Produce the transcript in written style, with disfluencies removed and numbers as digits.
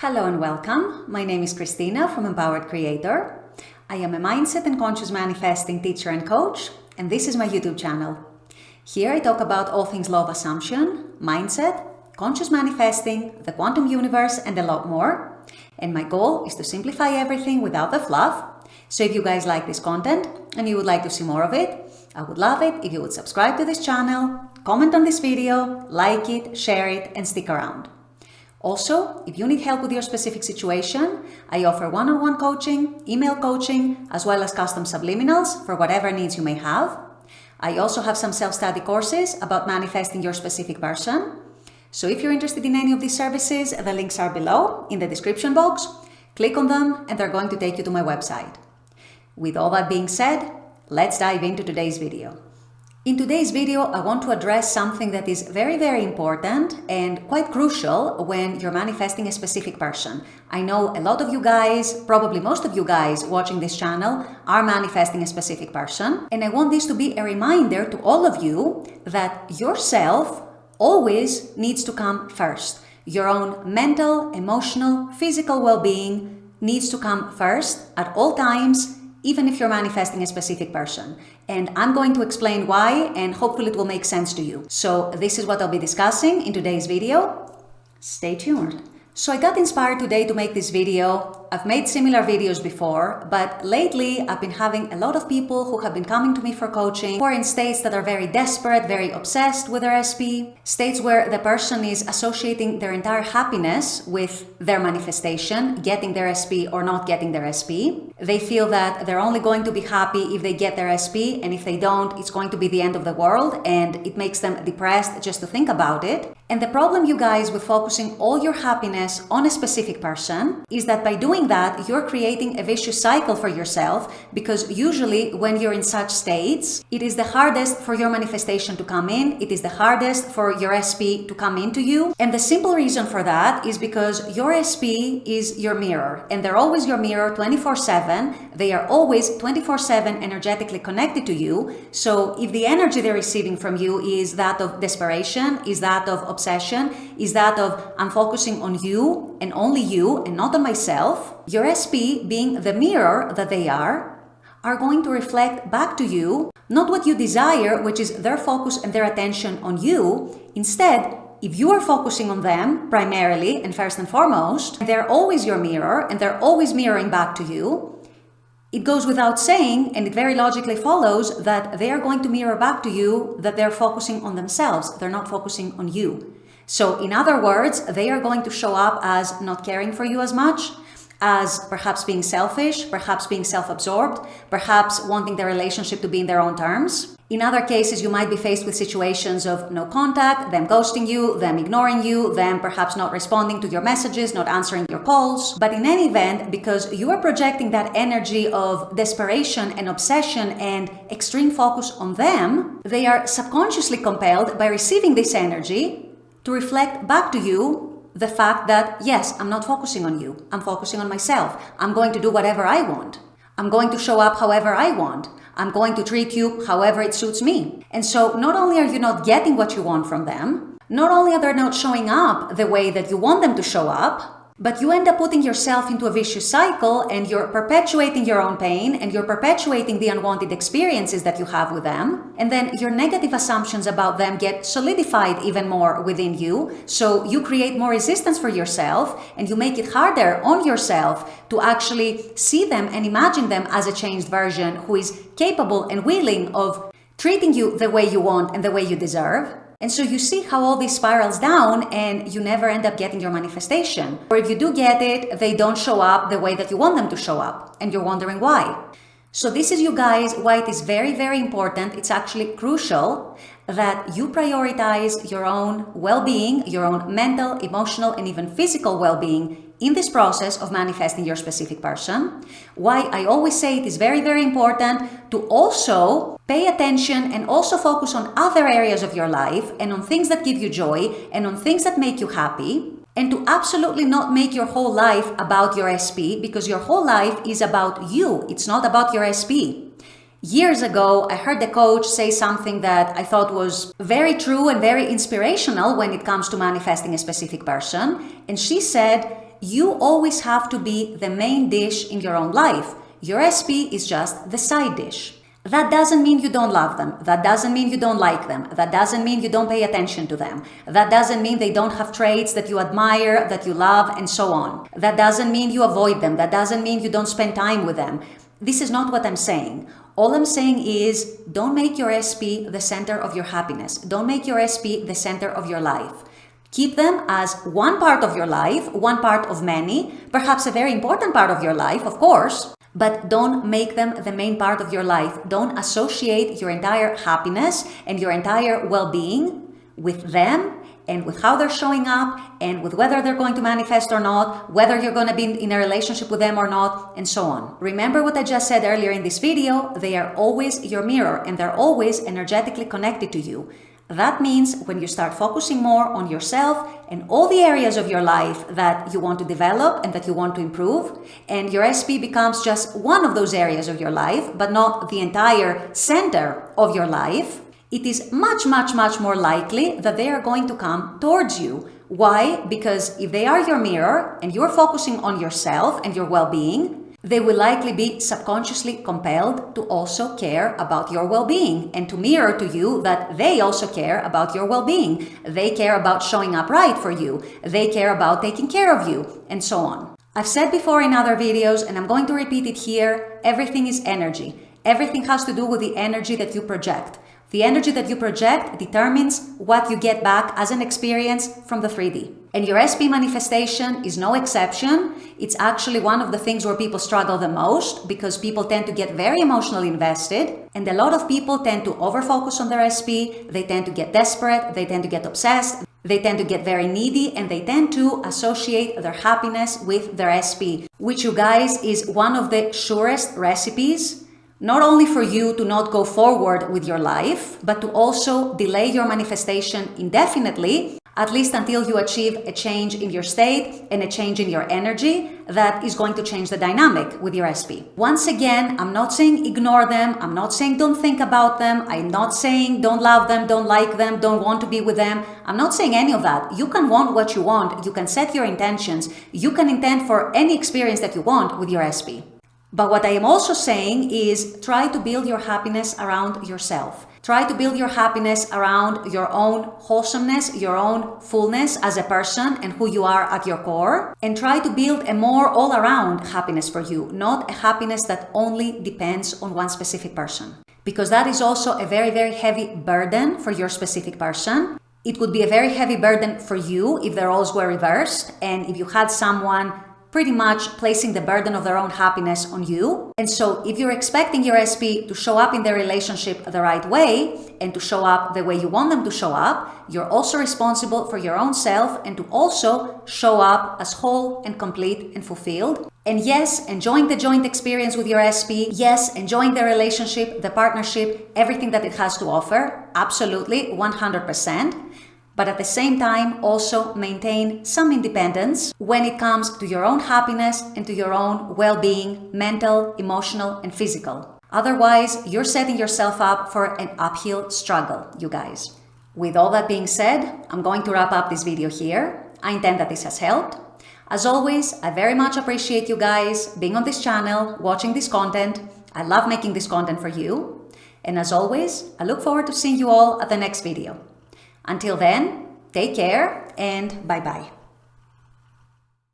Hello and welcome. My name is Christina from Empowered Creator. I am a mindset and conscious manifesting teacher and coach, and this is my YouTube channel. Here I talk about all things law of assumption, mindset, conscious manifesting, the quantum universe, and a lot more. And my goal is to simplify everything without the fluff. So if you guys like this content and you would like to see more of it, I would love it if you would subscribe to this channel, comment on this video, like it, share it, and stick around. Also, if you need help with your specific situation, I offer one-on-one coaching, email coaching, as well as custom subliminals for whatever needs you may have. I also have some self-study courses about manifesting your specific person. So if you're interested in any of these services, the links are below in the description box. Click on them and they're going to take you to my website. With all that being said, let's dive into today's video. In today's video, I want to address something that is very, very important and quite crucial when you're manifesting a specific person. I know a lot of you guys, probably most of you guys watching this channel, are manifesting a specific person. And I want this to be a reminder to all of you that yourself always needs to come first. Your own mental, emotional, physical well-being needs to come first at all times, even if you're manifesting a specific person. And I'm going to explain why, and hopefully it will make sense to you. So this is what I'll be discussing in today's video. Stay tuned. So I got inspired today to make this video. I've made similar videos before, but lately I've been having a lot of people who have been coming to me for coaching who are in states that are very desperate, very obsessed with their SP, states where the person is associating their entire happiness with their manifestation, getting their SP or not getting their SP. They feel that they're only going to be happy if they get their SP, and if they don't, it's going to be the end of the world, and it makes them depressed just to think about it. And the problem, you guys, with focusing all your happiness on a specific person is that by doing that, you're creating a vicious cycle for yourself, because usually when you're in such states, it is the hardest for your manifestation to come in. It is the hardest for your SP to come into you. And the simple reason for that is because your SP is your mirror, and they're always your mirror 24/7. They are always 24/7 energetically connected to you. So if the energy they're receiving from you is that of desperation, is that of obsession, is that of I'm focusing on you and only you and not on myself, your SP, being the mirror that they are going to reflect back to you not what you desire, which is their focus and their attention on you. Instead, if you are focusing on them primarily and first and foremost, they're always your mirror and they're always mirroring back to you. It goes without saying, and it very logically follows, that they are going to mirror back to you that they're focusing on themselves. They're not focusing on you. So in other words, they are going to show up as not caring for you as much, as perhaps being selfish, perhaps being self-absorbed, perhaps wanting the relationship to be in their own terms. In other cases, you might be faced with situations of no contact, them ghosting you, them ignoring you, them perhaps not responding to your messages, not answering your calls. But in any event, because you are projecting that energy of desperation and obsession and extreme focus on them, they are subconsciously compelled by receiving this energy to reflect back to you the fact that, yes, I'm not focusing on you. I'm focusing on myself. I'm going to do whatever I want. I'm going to show up however I want. I'm going to treat you however it suits me. And so not only are you not getting what you want from them, not only are they not showing up the way that you want them to show up, but you end up putting yourself into a vicious cycle, and you're perpetuating your own pain, and you're perpetuating the unwanted experiences that you have with them. And then your negative assumptions about them get solidified even more within you. So you create more resistance for yourself, and you make it harder on yourself to actually see them and imagine them as a changed version who is capable and willing of treating you the way you want and the way you deserve. And so you see how all this spirals down, and you never end up getting your manifestation. Or if you do get it, they don't show up the way that you want them to show up, and you're wondering why. So this is, you guys, why it is very, very important. It's actually crucial that you prioritize your own well-being, your own mental, emotional, and even physical well-being in this process of manifesting your specific person. Why I always say it is very, very important to also pay attention and also focus on other areas of your life and on things that give you joy and on things that make you happy, and to absolutely not make your whole life about your SP, because your whole life is about you. It's not about your SP. Years ago, I heard the coach say something that I thought was very true and very inspirational when it comes to manifesting a specific person. And she said, you always have to be the main dish in your own life. Your SP is just the side dish. That doesn't mean you don't love them. That doesn't mean you don't like them. That doesn't mean you don't pay attention to them. That doesn't mean they don't have traits that you admire, that you love, and so on. That doesn't mean you avoid them. That doesn't mean you don't spend time with them. This is not what I'm saying. All I'm saying is don't make your SP the center of your happiness. Don't make your SP the center of your life. Keep them as one part of your life, one part of many, perhaps a very important part of your life, of course, but don't make them the main part of your life. Don't associate your entire happiness and your entire well-being with them and with how they're showing up and with whether they're going to manifest or not, whether you're going to be in a relationship with them or not, and so on. Remember what I just said earlier in this video, they are always your mirror and they're always energetically connected to you. That means when you start focusing more on yourself and all the areas of your life that you want to develop and that you want to improve, and your SP becomes just one of those areas of your life, but not the entire center of your life, it is much, much, much more likely that they are going to come towards you. Why? Because if they are your mirror and you're focusing on yourself and your well-being, they will likely be subconsciously compelled to also care about your well-being and to mirror to you that they also care about your well-being. They care about showing up right for you. They care about taking care of you, and so on. I've said before in other videos, and I'm going to repeat it here, everything is energy. Everything has to do with the energy that you project. The energy that you project determines what you get back as an experience from the 3D. And your SP manifestation is no exception. It's actually one of the things where people struggle the most because people tend to get very emotionally invested. And a lot of people tend to overfocus on their SP. They tend to get desperate. They tend to get obsessed. They tend to get very needy, and they tend to associate their happiness with their SP, which, you guys, is one of the surest recipes not only for you to not go forward with your life, but to also delay your manifestation indefinitely, at least until you achieve a change in your state and a change in your energy that is going to change the dynamic with your SP. Once again, I'm not saying ignore them. I'm not saying don't think about them. I'm not saying don't love them, don't like them, don't want to be with them. I'm not saying any of that. You can want what you want. You can set your intentions. You can intend for any experience that you want with your SP. But what I am also saying is try to build your happiness around yourself. Try to build your happiness around your own wholesomeness, your own fullness as a person and who you are at your core. And try to build a more all-around happiness for you, not a happiness that only depends on one specific person. Because that is also a very, very heavy burden for your specific person. It would be a very heavy burden for you if the roles were reversed and if you had someone pretty much placing the burden of their own happiness on you. And so if you're expecting your SP to show up in their relationship the right way and to show up the way you want them to show up, you're also responsible for your own self and to also show up as whole and complete and fulfilled. And yes, enjoying the joint experience with your SP. Yes, enjoying the relationship, the partnership, everything that it has to offer. Absolutely, 100%. But at the same time, also maintain some independence when it comes to your own happiness and to your own well-being, mental, emotional, and physical. Otherwise, you're setting yourself up for an uphill struggle, you guys. With all that being said, I'm going to wrap up this video here. I intend that this has helped. As always, I very much appreciate you guys being on this channel, watching this content. I love making this content for you. And as always, I look forward to seeing you all at the next video. Until then, take care and bye-bye.